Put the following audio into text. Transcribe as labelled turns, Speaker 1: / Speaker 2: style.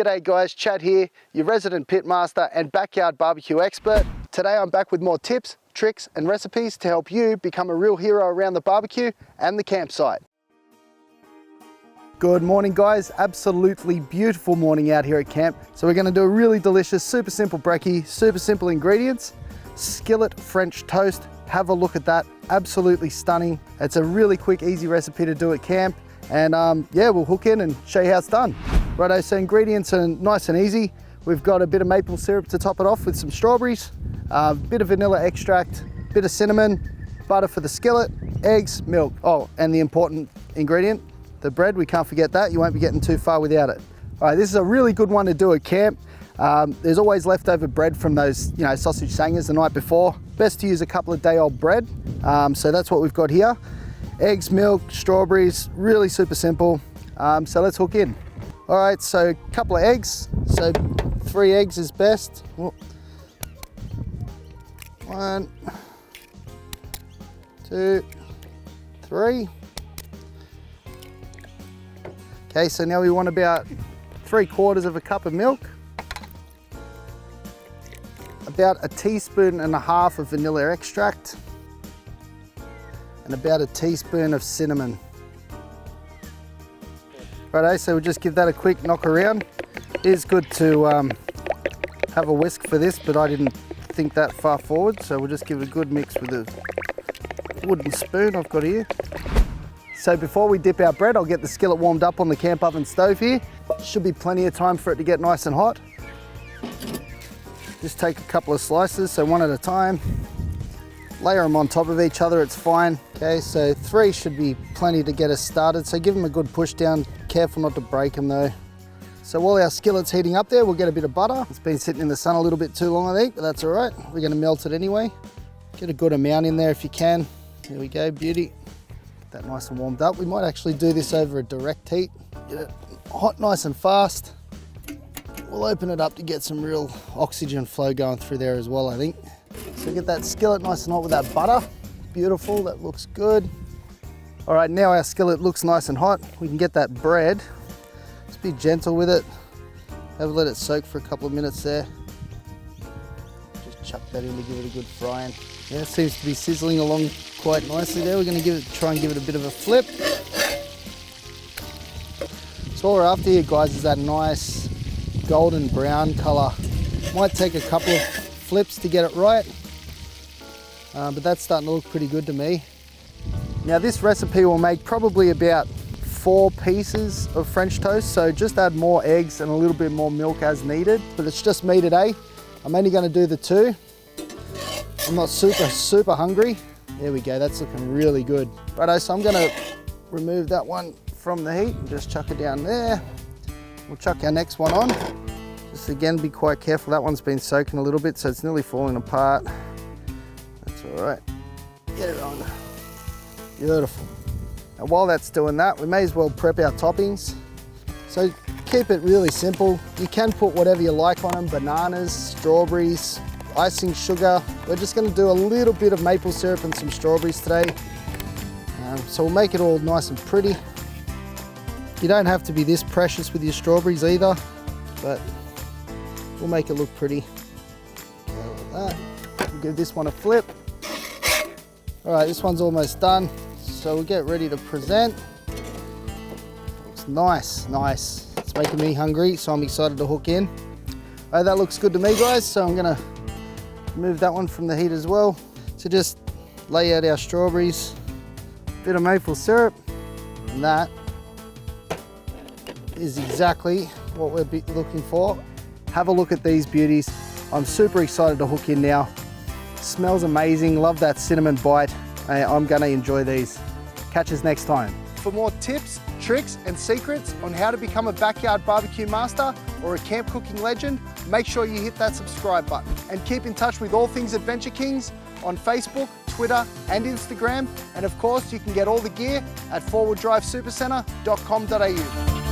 Speaker 1: G'day guys, Chad here, your resident pitmaster and backyard barbecue expert. Today I'm back with more tips, tricks and recipes to help you become a real hero around the barbecue and the campsite. Good morning guys, absolutely beautiful morning out here at camp. So we're going to do a really delicious, super simple breakkie, super simple ingredients, skillet French toast. Have a look at that, absolutely stunning. It's a really quick, easy recipe to do at camp. And yeah, we'll hook in and show you how it's done. Righto, so ingredients are nice and easy. We've got a bit of maple syrup to top it off with some strawberries, a bit of vanilla extract, bit of cinnamon, butter for the skillet, eggs, milk. Oh, and the important ingredient, the bread, we can't forget that. You won't be getting too far without it. All right, this is a really good one to do at camp. There's always leftover bread from those, sausage sangers the night before. Best to use a couple of day-old bread. So that's what we've got here. Eggs, milk, strawberries, really super simple. So let's hook in. All right, so a couple of eggs. So 3 eggs is best. 1, 2, 3. Okay, so now we want about 3/4 cup of milk. About 1.5 teaspoons of vanilla extract. And about 1 teaspoon of cinnamon. Righto, so we'll just give that a quick knock around. It is good to have a whisk for this, but I didn't think that far forward, so we'll just give it a good mix with a wooden spoon I've got here. So before we dip our bread, I'll get the skillet warmed up on the camp oven stove here. Should be plenty of time for it to get nice and hot. Just take a couple of slices, so one at a time. Layer them on top of each other, it's fine. Okay, so 3 should be plenty to get us started. So give them a good push down. Careful not to break them though. So while our skillet's heating up there, we'll get a bit of butter. It's been sitting in the sun a little bit too long, I think, but that's all right. We're gonna melt it anyway. Get a good amount in there if you can. There we go, beauty. Get that nice and warmed up. We might actually do this over a direct heat. Get it hot nice and fast. We'll open it up to get some real oxygen flow going through there as well, I think. So get that skillet nice and hot with that butter. Beautiful, that looks good. All right, now our skillet looks nice and hot. We can get that bread. Just be gentle with it. Let it soak for a couple of minutes there. Just chuck that in to give it a good frying. Yeah, it seems to be sizzling along quite nicely there. We're gonna try and give it a bit of a flip. So all we're after here, guys, is that nice golden brown color. Might take a couple of flips to get it right, but that's starting to look pretty good to me. Now this recipe will make probably about 4 pieces of French toast, so just add more eggs and a little bit more milk as needed, but it's just me today. I'm only going to do the 2. I'm not super hungry. There we go, that's looking really good. Righto, so I'm going to remove that one from the heat and just chuck it down there. We'll chuck our next one on. Just again, be quite careful. That one's been soaking a little bit, so it's nearly falling apart. That's all right. Get it on. Beautiful. And while that's doing that, we may as well prep our toppings. So keep it really simple. You can put whatever you like on them, bananas, strawberries, icing sugar. We're just gonna do a little bit of maple syrup and some strawberries today. So we'll make it all nice and pretty. You don't have to be this precious with your strawberries either, but we'll make it look pretty. Like that. We'll give this one a flip. All right, this one's almost done. So we'll get ready to present. Looks nice, nice. It's making me hungry, so I'm excited to hook in. All right, that looks good to me, guys. So I'm gonna remove that one from the heat as well. So just lay out our strawberries, bit of maple syrup, and that is exactly what we're looking for. Have a look at these beauties. I'm super excited to hook in now. Smells amazing, love that cinnamon bite. I'm gonna enjoy these. Catch us next time. For more tips, tricks, and secrets on how to become a backyard barbecue master or a camp cooking legend, make sure you hit that subscribe button. And keep in touch with all things Adventure Kings on Facebook, Twitter, and Instagram. And of course, you can get all the gear at forwarddrivesupercentre.com.au.